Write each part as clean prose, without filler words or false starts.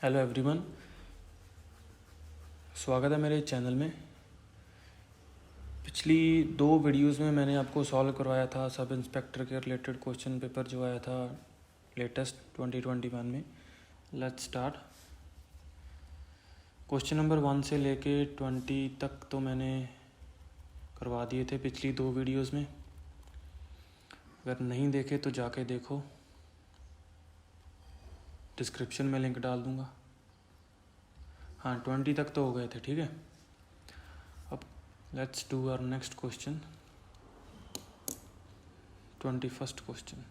Hello everyone, स्वागत है मेरे चैनल में। पिछली 2 वीडियोस में मैंने आपको सॉल्व करवाया था सब इंस्पेक्टर के रिलेटेड क्वेश्चन पेपर जो आया था लेटेस्ट 2021 में। Let's start. क्वेश्चन नंबर 1 से लेके 20 तक तो मैंने करवा दिए थे पिछली 2 वीडियोस में। अगर नहीं देखे तो जाके देखो, डिस्क्रिप्शन में लिंक डाल दूँगा। हाँ, 20 तक तो हो गए थे, ठीक है। अब let's do our next question, 21st question,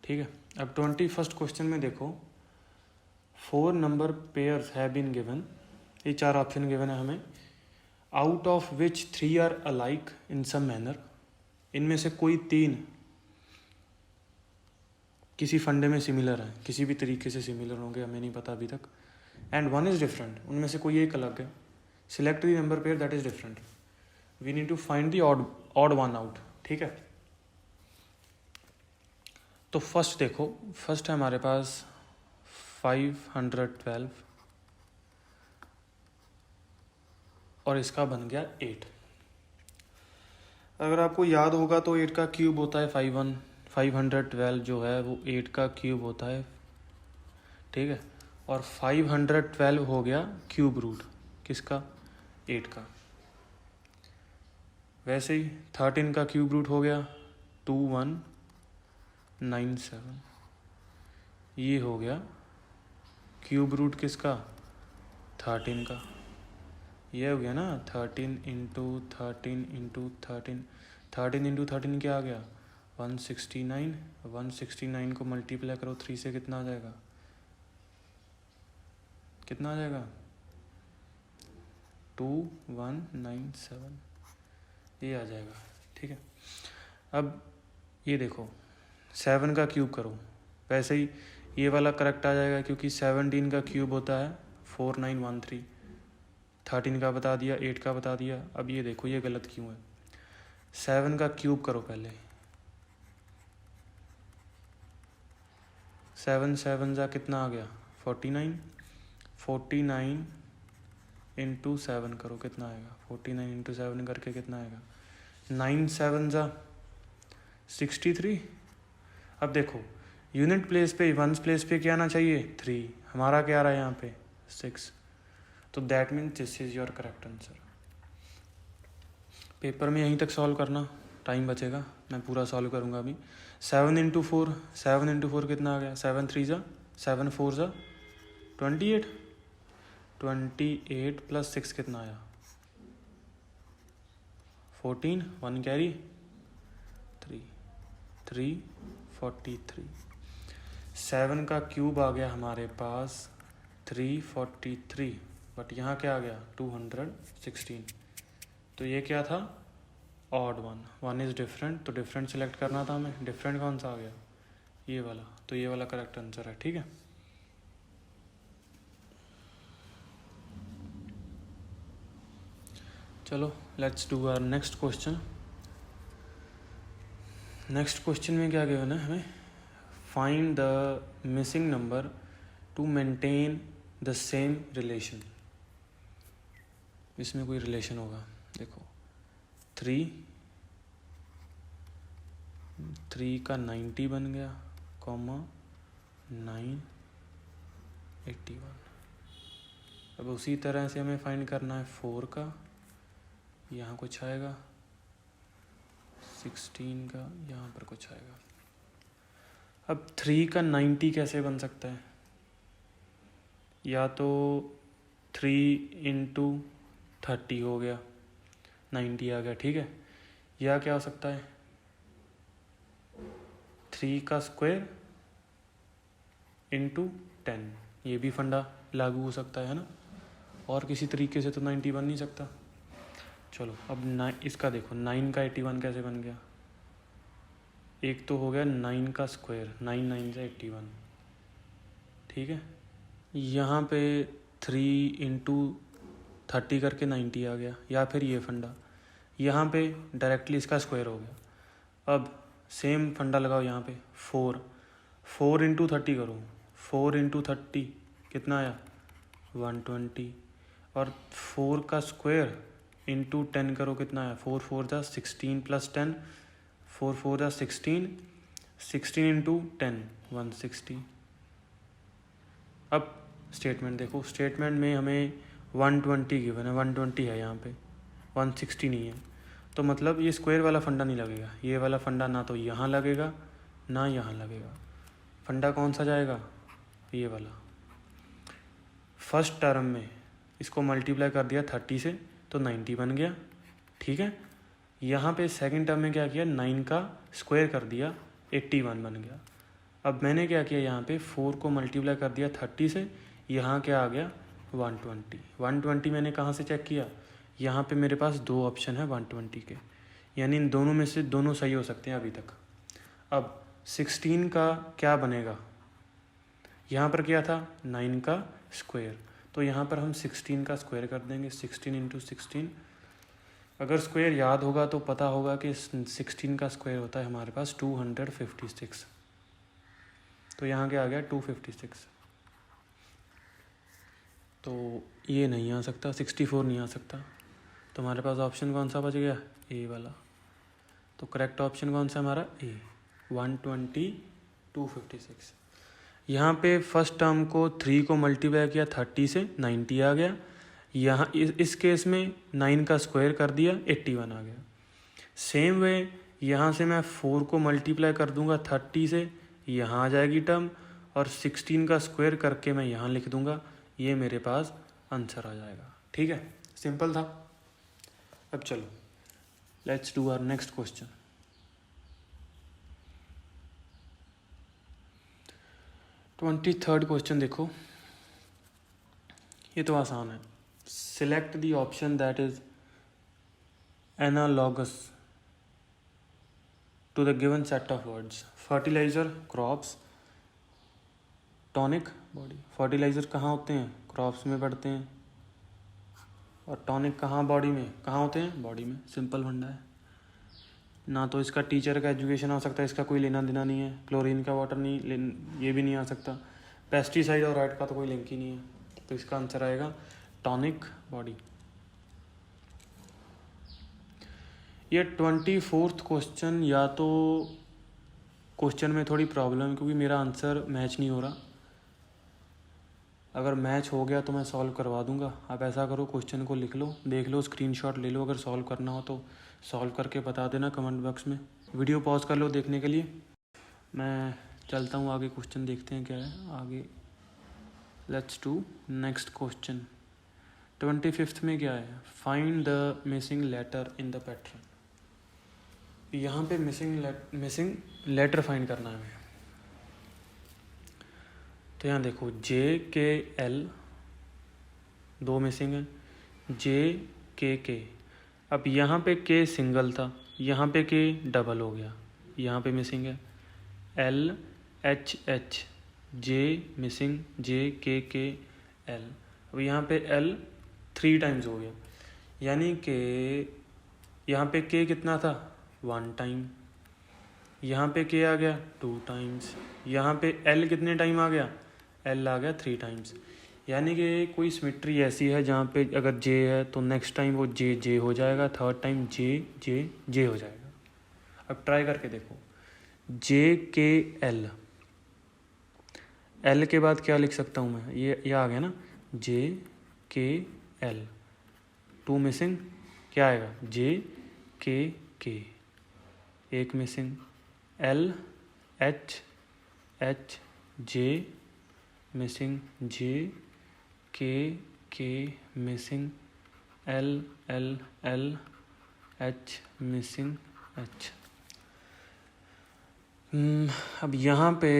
ठीक है। अब 21st क्वेश्चन में देखो, 4 number pairs have been given. ये 4 ऑप्शन गिवन है हमें। Out of which 3 are alike in some manner. इनमें से कोई 3 किसी फंडे में सिमिलर है, किसी भी तरीके से सिमिलर होंगे, हमें नहीं पता अभी तक। एंड 1 इज डिफरेंट, उनमें से कोई एक अलग है। Select the number pair that is different. We need to find the odd one out, ठीक है। तो फर्स्ट देखो, फर्स्ट है हमारे पास 512 और इसका बन गया 8। अगर आपको याद होगा तो 8 का क्यूब होता है 512 जो है वो 8 का क्यूब होता है, ठीक है। और 512 हो गया क्यूब रूट किसका? 8 का। वैसे ही 13 का क्यूब रूट हो गया 2197। ये हो गया क्यूब रूट किसका? 13 का। ये हो गया ना 13 इंटू 13 इंटू 13। 13 इंटू 13 क्या आ गया? 169। 169 को मल्टीप्लाई करो 3 से, कितना आ जाएगा? कितना आ जाएगा? 2197। ये आ जाएगा, ठीक है। अब ये देखो 7 का क्यूब करो, वैसे ही ये वाला करेक्ट आ जाएगा क्योंकि 17 का क्यूब होता है 4913। 13 का बता दिया, 8 का बता दिया। अब ये देखो ये गलत क्यों है। 7 का क्यूब करो पहले। 7 7 जा कितना आ गया? 49। 49 इंटू 7 करो, कितना आएगा? 49 इंटू 7 करके कितना आएगा? 9 7 जा 63। अब देखो यूनिट प्लेस पे, वंस प्लेस पे क्या आना चाहिए? 3। हमारा क्या आ रहा है यहाँ पे? 6। तो that means this is your correct answer. Paper में यहीं तक सॉल्व करना, टाइम बचेगा, मैं पूरा सॉल्व करूँगा अभी। 7 इंटू 4, 7 इंटू 4 कितना आ गया? 7 3 जा 7 4 जा 28। 28 प्लस 6 कितना आया? 14। 1 कैरी 3 3 43। 7 का क्यूब आ गया हमारे पास 343, बट यहाँ क्या आ गया? 216। तो ये क्या था? Odd one. 1 इज़ डिफरेंट, तो डिफरेंट सिलेक्ट करना था हमें। डिफरेंट कौन सा आ गया? ये वाला। तो ये वाला करेक्ट आंसर है, ठीक है। चलो let's do our next question. Next question में क्या गिवन है हमें? Find the missing number to maintain the same relation. इसमें कोई रिलेशन होगा, देखो 3 का 90 बन गया, कॉमा 9 81। अब उसी तरह से हमें फाइंड करना है 4 का, यहाँ कुछ आएगा 16 का, यहाँ पर कुछ आएगा। अब 3 का 90 कैसे बन सकता है? या तो 3 इंटू 30 हो गया, 90 आ गया, ठीक है। या क्या हो सकता है? 3 का स्क्वायर इंटू 10। ये भी फंडा लागू हो सकता है ना। और किसी तरीके से तो 90 बन नहीं सकता। चलो अब इसका देखो 9 का 81 कैसे बन गया? एक तो हो गया 9 का स्क्वायर, 9 9 से 81, ठीक है। यहाँ पे 3 इंटू 30 करके 90 आ गया। या फिर ये फंडा, यहाँ पे डायरेक्टली इसका स्क्वायर हो गया। अब सेम फंडा लगाओ यहाँ पे 4 इंटू 30 करो, 4 इंटू 30 कितना आया 120, और 4 का स्क्वायर इंटू 10 करो कितना आया 4 4 जा 16 प्लस 10 4 4 जा 16 16 इंटू 10 160। अब स्टेटमेंट देखो, स्टेटमेंट में हमें 120 गिवन है, 120 है यहाँ पे, 160 नहीं है, तो मतलब ये स्क्वायर वाला फंडा नहीं लगेगा, ये वाला फंडा ना तो यहाँ लगेगा ना यहाँ लगेगा। फंडा कौन सा जाएगा, ये वाला। फर्स्ट टर्म में इसको मल्टीप्लाई कर दिया 30 से तो 90 बन गया, ठीक है। यहाँ पे सेकंड टर्म में क्या किया, 9 का स्क्वायर कर दिया 81 बन गया। अब मैंने क्या किया, यहाँ पे 4 को मल्टीप्लाई कर दिया 30 से, यहाँ क्या आ गया 120। 120 मैंने कहाँ से चेक किया, यहाँ पे मेरे पास दो ऑप्शन है 120 के, यानी इन दोनों में से दोनों सही हो सकते हैं अभी तक। अब 16 का क्या बनेगा, यहाँ पर क्या था 9 का स्क्वायर, तो यहाँ पर हम 16 का स्क्वायर कर देंगे, 16 इंटू 16। अगर स्क्वायर याद होगा तो पता होगा कि 16 का स्क्वायर होता है हमारे पास 256, तो यहाँ क्या आ गया 256। तो ये नहीं आ सकता, 64 नहीं आ सकता, तो हमारे पास ऑप्शन कौन सा बच गया, ए वाला। तो करेक्ट ऑप्शन कौन सा हमारा, ए 120 256। यहाँ पे फर्स्ट टर्म को 3 को मल्टीप्लाई किया 30 से 90 आ गया, यहाँ इस केस में 9 का स्क्वायर कर दिया 81 आ गया। सेम वे यहाँ से मैं 4 को मल्टीप्लाई कर दूंगा 30 से, यहाँ आ जाएगी टर्म, और 16 का स्क्वायर करके मैं यहाँ लिख दूंगा, ये मेरे पास आंसर आ जाएगा, ठीक है। सिंपल था। अब चलो let's do our next question. Twenty third question देखो, ये तो आसान है। Select the option that is analogous to the given set of words. Fertilizer crops, tonic body. Fertilizer कहाँ होते हैं, क्रॉप्स में पड़ते हैं, और टॉनिक कहाँ बॉडी में, कहाँ होते हैं, बॉडी में। सिंपल फंडा है ना, तो इसका टीचर का एजुकेशन आ सकता है, इसका कोई लेना देना नहीं है। क्लोरीन का वाटर नहीं, ये भी नहीं आ सकता। पेस्टिसाइड और राइट का तो कोई लिंक ही नहीं है, तो इसका आंसर आएगा टॉनिक बॉडी। ये 24th क्वेश्चन, या तो क्वेश्चन में थोड़ी प्रॉब्लम है क्योंकि मेरा आंसर मैच नहीं हो रहा। अगर मैच हो गया तो मैं सॉल्व करवा दूंगा। आप ऐसा करो, क्वेश्चन को लिख लो, देख लो, स्क्रीनशॉट ले लो, अगर सॉल्व करना हो तो सॉल्व करके बता देना कमेंट बॉक्स में। वीडियो पॉज कर लो देखने के लिए। मैं चलता हूँ आगे, क्वेश्चन देखते हैं क्या है आगे। Let's do next question. 25th में क्या है, find the missing letter in the pattern. यहाँ पे मिसिंग लेटर फाइंड करना है हमें। तो यहाँ देखो JKL दो मिसिंग है, JKK। अब यहाँ पे K सिंगल था, यहाँ पे K डबल हो गया, यहाँ पे मिसिंग है LHH, J मिसिंग JKKL। अब यहाँ पे L 3 टाइम्स हो गया, यानी कि यहाँ पे K कितना था 1 टाइम, यहाँ पे K आ गया 2 टाइम्स, यहाँ पे L कितने टाइम आ गया, L आ गया 3 टाइम्स। यानी कि कोई सिमेट्री ऐसी है जहाँ पे अगर J है तो नेक्स्ट टाइम वो J हो जाएगा, थर्ड टाइम J हो जाएगा। अब ट्राई करके देखो, JKL, L के बाद क्या लिख सकता हूँ मैं, ये आ गया ना JKL। 2 मिसिंग, क्या आएगा JKK। 1 missing LHH, J missing JKK missing LH missing H। अब यहाँ पे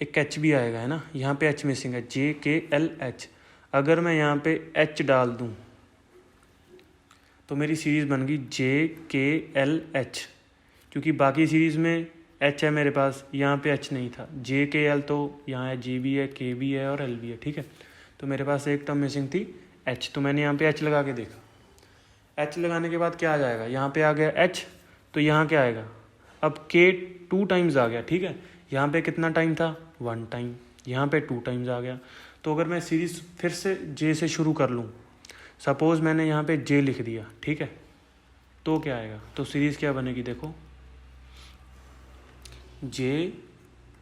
एक H भी आएगा, है ना, यहाँ पे H मिसिंग है JKLH। अगर मैं यहाँ पे H डाल दूँ तो मेरी सीरीज़ बन गई JKLH, क्योंकि बाकी सीरीज़ में H है मेरे पास, यहाँ पे H नहीं था। JKL तो यहाँ है, G भी है, K भी है और L भी है, ठीक है। तो मेरे पास एक टर्म मिसिंग थी H, तो मैंने यहाँ पे H लगा के देखा। H लगाने के बाद क्या आ जाएगा, यहाँ पे आ गया H, तो यहाँ क्या आएगा, अब K 2 टाइम्स आ गया, ठीक है। यहाँ पे कितना टाइम था 1 टाइम, यहाँ पे 2 टाइम्स आ गया। तो अगर मैं सीरीज़ फिर से जे से शुरू कर लूँ, सपोज़ मैंने यहाँ पे जे लिख दिया, ठीक है, तो क्या आएगा, तो सीरीज़ क्या बनेगी, देखो जे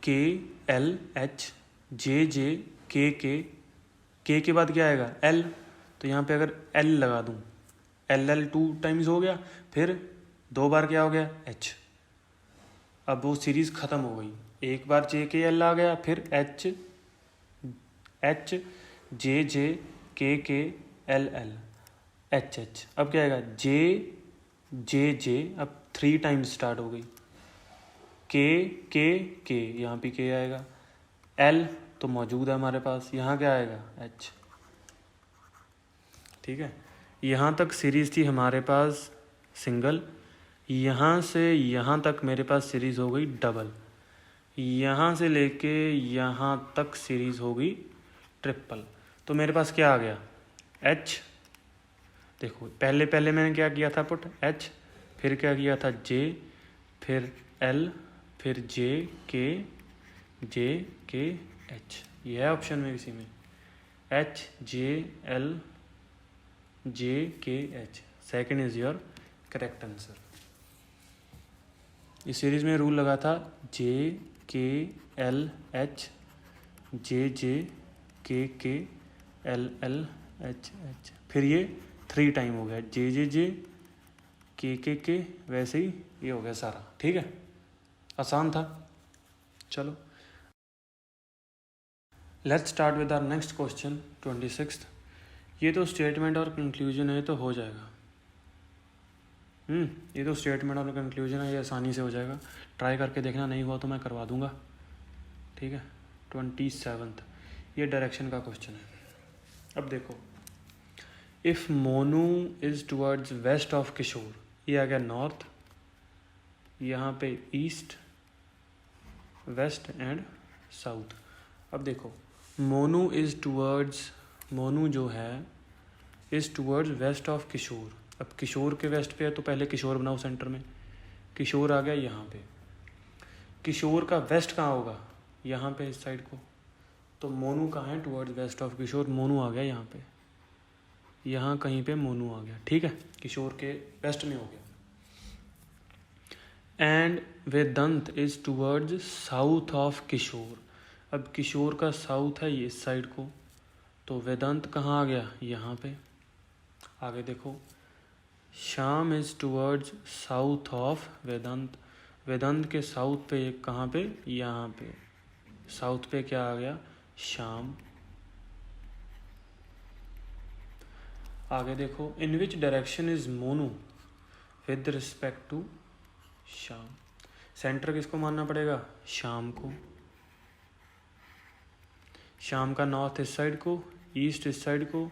के एल एच, जे जे के के बाद क्या आएगा, एल। तो यहाँ पे अगर एल लगा दूँ, एल एल 2 टाइम्स हो गया, फिर 2 बार क्या हो गया, एच। अब वो सीरीज़ ख़त्म हो गई, एक बार जे के एल आ गया, फिर एच एच जे के एल एल एच एच। अब क्या आएगा, जे अब 3 टाइम्स स्टार्ट हो गई, के यहाँ पे के आएगा, एल तो मौजूद है हमारे पास, यहाँ क्या आएगा, एच। ठीक है, यहाँ तक सीरीज़ थी हमारे पास सिंगल, यहाँ से यहाँ तक मेरे पास सीरीज़ हो गई डबल, यहाँ से लेके यहाँ तक सीरीज़ हो गई ट्रिपल। तो मेरे पास क्या आ गया, एच। देखो पहले मैंने क्या किया था, पुट एच, फिर क्या किया था, जे, फिर एल, फिर जे के एच। ये है ऑप्शन में इसी में, एच जे एल जे के H, second is your correct answer. इस सीरीज में रूल लगा था जे के एल एच, जे के एल एल एच एच, फिर ये 3 टाइम हो गया, जे के, वैसे ही ये हो गया सारा। ठीक है, आसान था। चलो let's start with our next question 26। ये तो स्टेटमेंट और कंक्लूजन है, तो हो जाएगा। ये तो स्टेटमेंट और कंक्लूजन है, ये आसानी से हो जाएगा। ट्राई करके देखना, नहीं हुआ तो मैं करवा दूंगा। ठीक है, 27 ये डायरेक्शन का क्वेश्चन है। अब देखो, if Monu is towards west of Kishore, ये आ गया नॉर्थ, यहाँ पे ईस्ट, वेस्ट एंड साउथ। अब देखो, मोनू इज़ टुवर्ड्स, मोनू जो है is towards west of Kishore. अब किशोर के वेस्ट पे है, तो पहले किशोर बनाओ सेंटर में, किशोर आ गया यहाँ पे। किशोर का वेस्ट कहाँ होगा, यहाँ पे इस साइड को। तो मोनू कहाँ है, टुवर्ड्स वेस्ट ऑफ किशोर, मोनू आ गया यहाँ पे, यहाँ कहीं पे मोनू आ गया। ठीक है, किशोर के वेस्ट में हो गया। And Vedant is towards south of Kishore. अब किशोर का साउथ है ये इस साइड को, तो वेदांत कहाँ आ गया, यहाँ पे। आगे देखो, Shyam is towards south of Vedant. Vedant के साउथ पे कहाँ पे, यहाँ पे, साउथ पे क्या आ गया, श्याम। आगे देखो, in which direction is Monu with respect to Shyam. Centre किसको मानना पड़ेगा, श्याम को। श्याम का नॉर्थ इस साइड को, ईस्ट इस साइड को,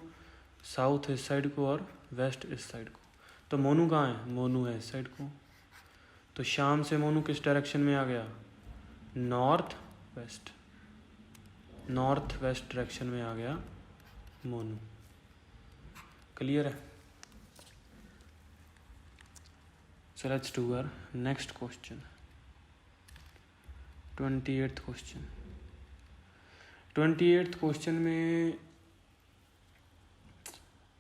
साउथ इस साइड को और वेस्ट इस साइड को। तो मोनू कहाँ है, मोनू है इस साइड को। तो श्याम से मोनू किस डायरेक्शन में आ गया, north west, north west direction में आ गया मोनू। क्लियर है। So let's do our next question, 28th question. 28th question में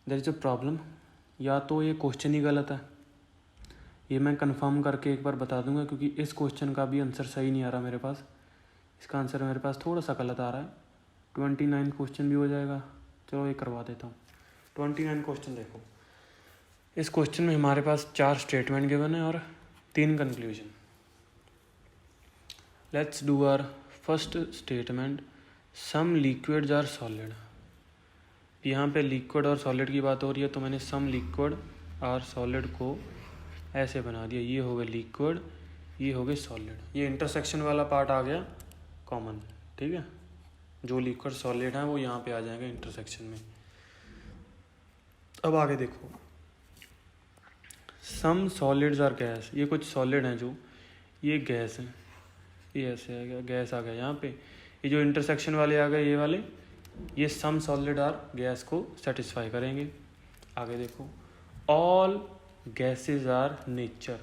देयर इज अ प्रॉब्लम। या तो ये क्वेश्चन ही गलत है, ये मैं कंफर्म करके एक बार बता दूंगा, क्योंकि इस क्वेश्चन का भी आंसर सही नहीं आ रहा मेरे पास। इसका आंसर मेरे पास थोड़ा सा गलत आ रहा है। 29 क्वेश्चन भी हो जाएगा, चलो ये करवा देता हूँ। 29 क्वेश्चन देखो, इस क्वेश्चन में हमारे पास 4 स्टेटमेंट गिवन है और 3 conclusion. Let's do our first statement, some liquids are solid. यहाँ पे लिक्विड और सॉलिड की बात हो रही है, तो मैंने सम लिक्विड और सॉलिड को ऐसे बना दिया, ये हो गया लिक्विड, ये हो गए सॉलिड। ये इंटरसेक्शन वाला पार्ट आ गया कॉमन। ठीक है, जो लिक्विड सॉलिड है वो यहाँ पे आ जाएंगे इंटरसेक्शन में। अब आगे देखो, सम सॉलिड्स आर गैस। ये कुछ सॉलिड हैं जो, ये गैस है, ये ऐसे आ गया, गैस आ गया यहाँ पे। ये जो इंटरसेक्शन वाले आ गए, ये वाले, ये सम सॉलिड आर गैस को सेटिस्फाई करेंगे। आगे देखो, ऑल गैसेस आर नेचर।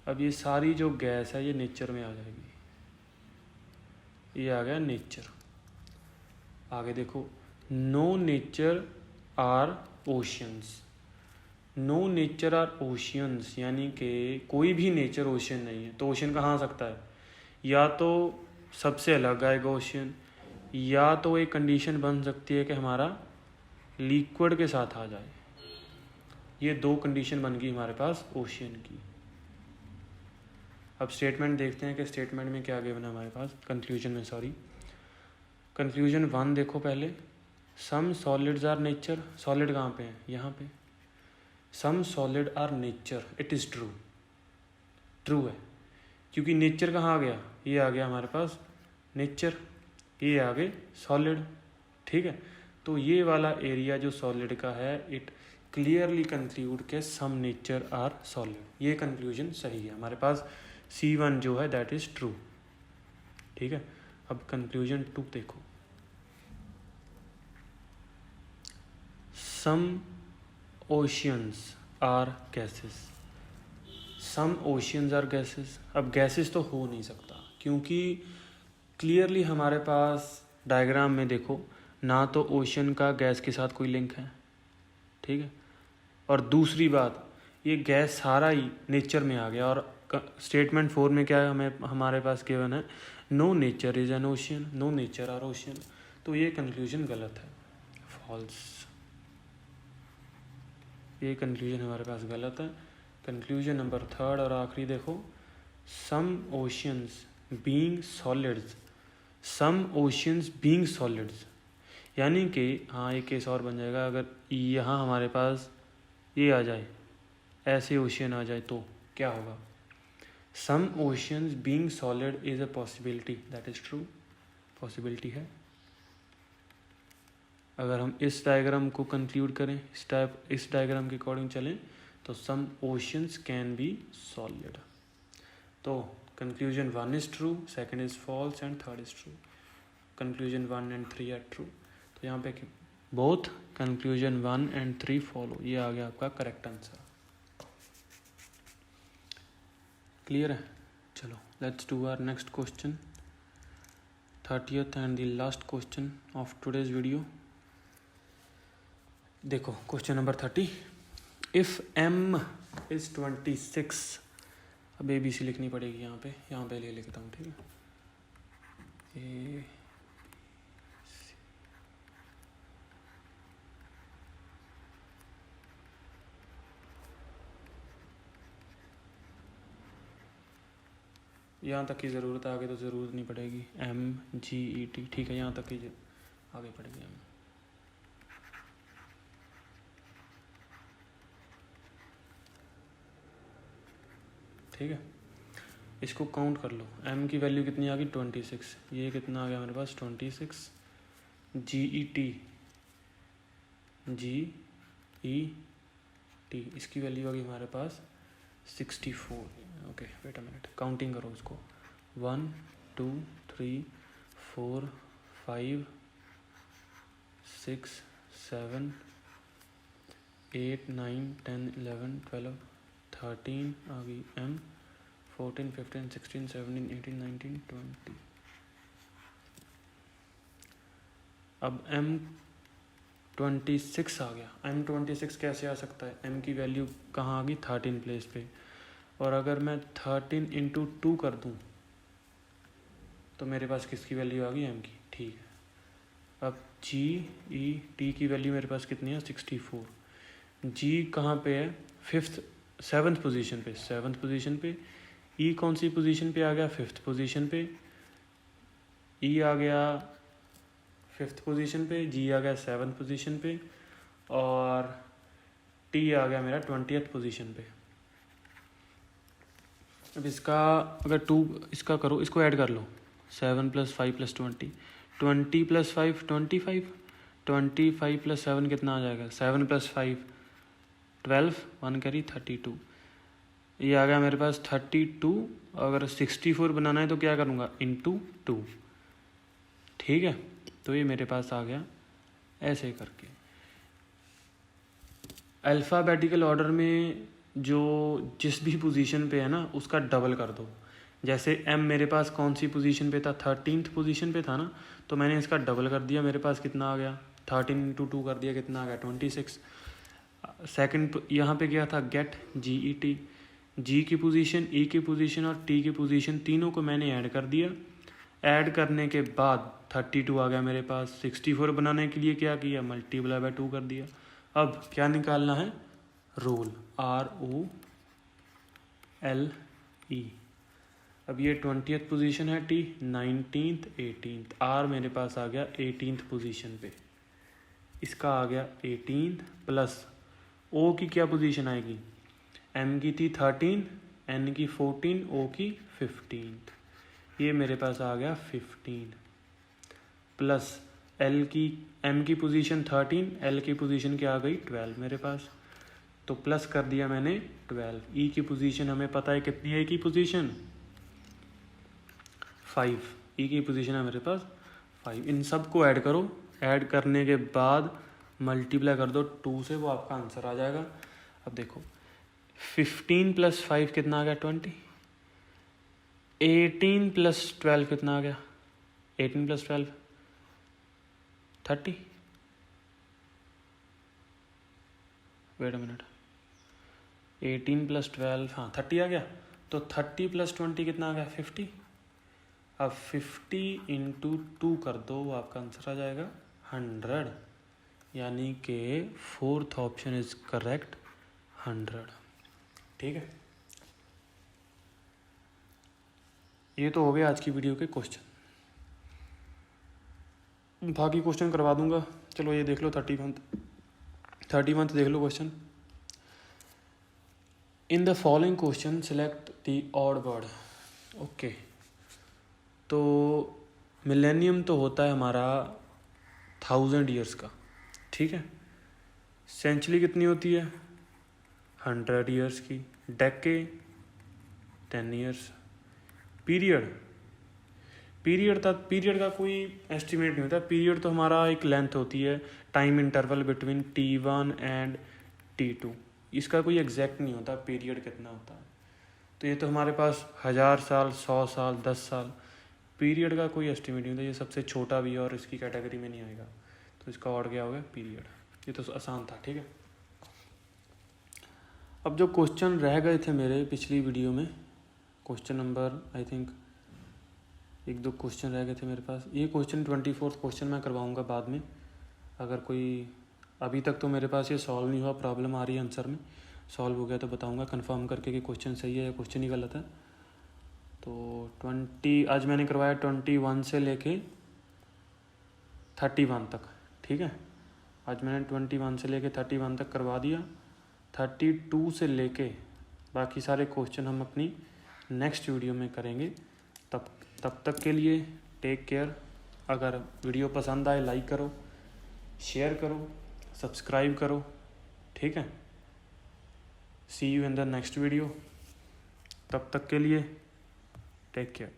अब ये सारी जो गैस है ये नेचर में आ जाएगी, ये आ गया नेचर। आगे देखो, no nature are oceans. No nature are oceans यानी कि कोई भी नेचर ओशियन नहीं है। तो ओशियन कहाँ आ सकता है? या तो सबसे अलग आएगा ओशियन, या तो एक कंडीशन बन सकती है कि हमारा लिक्विड के साथ आ जाए। ये दो कंडीशन बन गई हमारे पास ओशियन की। अब स्टेटमेंट देखते हैं कि स्टेटमेंट में क्या गिवन है हमारे पास, कंक्लूजन में, सॉरी। कंक्लूजन 1 देखो पहले, some solids are nature. Solid कहाँ पे है? यहाँ पे। Some solid are nature, it is true. True है, क्योंकि नेचर कहाँ आ गया? ये आ गया हमारे पास नेचर, ये आ गए सॉलिड। ठीक है, तो ये वाला एरिया जो सॉलिड का है, इट क्लियरली कंक्लूड के सम नेचर आर सॉलिड। ये कंक्लूजन सही है हमारे पास। C1 जो है दैट इज ट्रू। ठीक है, अब कंक्लूजन 2 देखो, some oceans are gases. Some oceans are gases. अब गैसेस तो हो नहीं सकता, क्योंकि क्लियरली हमारे पास डायग्राम में देखो, ना तो ओशन का गैस के साथ कोई लिंक है। ठीक है, और दूसरी बात, ये गैस सारा ही नेचर में आ गया। और स्टेटमेंट 4 में क्या है, हमें हमारे पास गिवन है, no nature is an ocean, no nature are ocean. तो ये कंक्लूजन गलत है, फॉल्स। ये कंक्लूजन हमारे पास गलत है। कंक्लूजन नंबर 3 और आखिरी देखो, सम ओशियंस बीइंग सॉलिड्स। सम ओशियंस बीइंग सॉलिड्स यानी कि, हाँ एक केस और बन जाएगा, अगर यहाँ हमारे पास ये आ जाए, ऐसे ओशियन आ जाए, तो क्या होगा? Some oceans being solid is a possibility, that is true. Possibility है। अगर हम इस डायग्राम को कंक्लूड करें, इस डायग्राम के अकॉर्डिंग चलें, तो some oceans can be solid. तो conclusion 1 is true, second is false and third is true. Conclusion 1 and 3 are true. तो यहाँ पे बोथ कंक्लूजन 1 एंड 3 फॉलो, ये आ गया आपका करेक्ट आंसर। क्लियर है? चलो let's do our next question, 30th and the last question of today's video. देखो question number 30, if m is 26। अब ABC लिखनी पड़ेगी यहाँ पे ले लिखता हूँ। ठीक है, यहाँ तक की ज़रूरत है, आगे तो ज़रूरत नहीं पड़ेगी। MGET, ठीक है, यहाँ तक की आगे पड़ेगी M। ठीक है, इसको काउंट कर लो। M की वैल्यू कितनी आ गई? 26। ये कितना आ गया हमारे पास? 26। GET इसकी वैल्यू आ गई हमारे पास 64। Okay wait a minute, counting करो इसको। 1 2 3 4 5 6 7 8 9 10 11 12 13 आ गई M, 14 15 16 17 18 19 20। अब M26 आ गया। M26 कैसे आ सकता है? M की वैल्यू कहाँ आ गई? 13 प्लेस पे। और अगर मैं 13 × 2 कर दूँ तो मेरे पास किसकी वैल्यू आ गई? M की। ठीक है, अब GET की वैल्यू मेरे पास कितनी है? 64। G कहाँ पे है? 7th पोजीशन पे। 7th पोजीशन पे। E कौन सी पोजीशन पे आ गया? 5th पोजीशन पे। E आ गया 5th पोजीशन पे, G आ गया 7th पोजीशन पे, और T आ गया मेरा 20th पोजीशन पे। अब इसका अगर 2 इसका करो, इसको ऐड कर लो। 7 + 5 + 20, 20 + 5 25, 25 + 7 कितना आ जाएगा? 7 + 5 12, 1 कैरी 32। ये आ गया मेरे पास 32। अगर 64 बनाना है तो क्या करूँगा? × 2। ठीक है, तो ये मेरे पास आ गया ऐसे करके। अल्फ़ाबेटिकल ऑर्डर में जो जिस भी पोजीशन पे है ना, उसका डबल कर दो। जैसे m मेरे पास कौन सी पोजीशन पे था, 13th पोजीशन पे था ना, तो मैंने इसका डबल कर दिया, मेरे पास कितना आ गया 13 × 2 कर दिया, कितना आ गया 26। सेकंड यहाँ पे क्या था गेट GET, G की पोजीशन, E की पोजीशन और T की पोजीशन तीनों को मैंने ऐड कर दिया। ऐड करने के बाद 32 आ गया मेरे पास। 64 बनाने के लिए क्या किया, मल्टीप्लाई बाय 2 कर दिया। अब क्या निकालना है, रोल, ROLE। अब ये 20th पोजीशन है T, 19th 18th, R मेरे पास आ गया 18th पोजीशन पे, इसका आ गया 18th प्लस O की क्या पोजीशन आएगी, M की थी 13, N की 14, O की 15, ये मेरे पास आ गया 15 प्लस L की, M की पोजीशन 13, L की पोजीशन क्या आ गई 12 मेरे पास, तो प्लस कर दिया मैंने 12। E की पोजीशन हमें पता है कितनी है, E की पोजीशन 5, E की पोजीशन है मेरे पास 5। इन सब को ऐड करो, ऐड करने के बाद मल्टीप्लाई कर दो 2 से, वो आपका आंसर आ जाएगा। अब देखो 15 + 5 कितना आ गया 20, 18 + 12 कितना आ गया, 18 + 12 30, वेट अ मिनट, 18 + 12 हाँ 30 आ गया, तो 30 + 20 कितना आ गया 50। अब 50 × 2 कर दो, वो आपका आंसर आ जाएगा 100, यानी कि 4th ऑप्शन इज करेक्ट 100। ठीक है, ये तो हो गया आज की वीडियो के क्वेश्चन, बाकी क्वेश्चन करवा दूंगा। चलो ये देख लो 31th देख लो question. In the following question select the odd word. Okay, तो मिलेनियम तो होता है हमारा 1000 ईयर्स का, ठीक है। सेंचुरी कितनी होती है 100 ईयर्स की, डेके 10 ईयर्स, पीरियड का कोई एस्टिमेट नहीं होता। पीरियड तो हमारा एक लेंथ होती है, time interval between T1 and T2, इसका कोई एग्जैक्ट नहीं होता पीरियड कितना होता है। तो ये तो हमारे पास 1000 साल, 100 साल, 10 साल, पीरियड का कोई एस्टिमेट नहीं होता। ये सबसे छोटा भी है और इसकी कैटेगरी में नहीं आएगा, तो इसका और क्या हो गया पीरियड। ये तो आसान था, ठीक है। अब जो क्वेश्चन रह गए थे मेरे पिछली वीडियो में, question number I think 1-2 question रह गए थे मेरे पास। ये क्वेश्चन 24th क्वेश्चन मैं करवाऊंगा बाद में। अगर कोई अभी तक तो मेरे पास ये सॉल्व नहीं हुआ, प्रॉब्लम आ रही है आंसर में, सॉल्व हो गया तो बताऊंगा कंफर्म करके कि क्वेश्चन सही है या क्वेश्चन ही गलत है। तो 20 आज मैंने करवाया 21 से लेके 31 तक, ठीक है। आज मैंने 21 से लेके 31 तक करवा दिया। 32 से लेके बाकी सारे क्वेश्चन हम अपनी नेक्स्ट वीडियो में करेंगे। तब तक के लिए टेक केयर। अगर वीडियो पसंद आए लाइक करो, शेयर करो, सब्सक्राइब करो, ठीक है। See you in the next video, तब तक के लिए टेक केयर।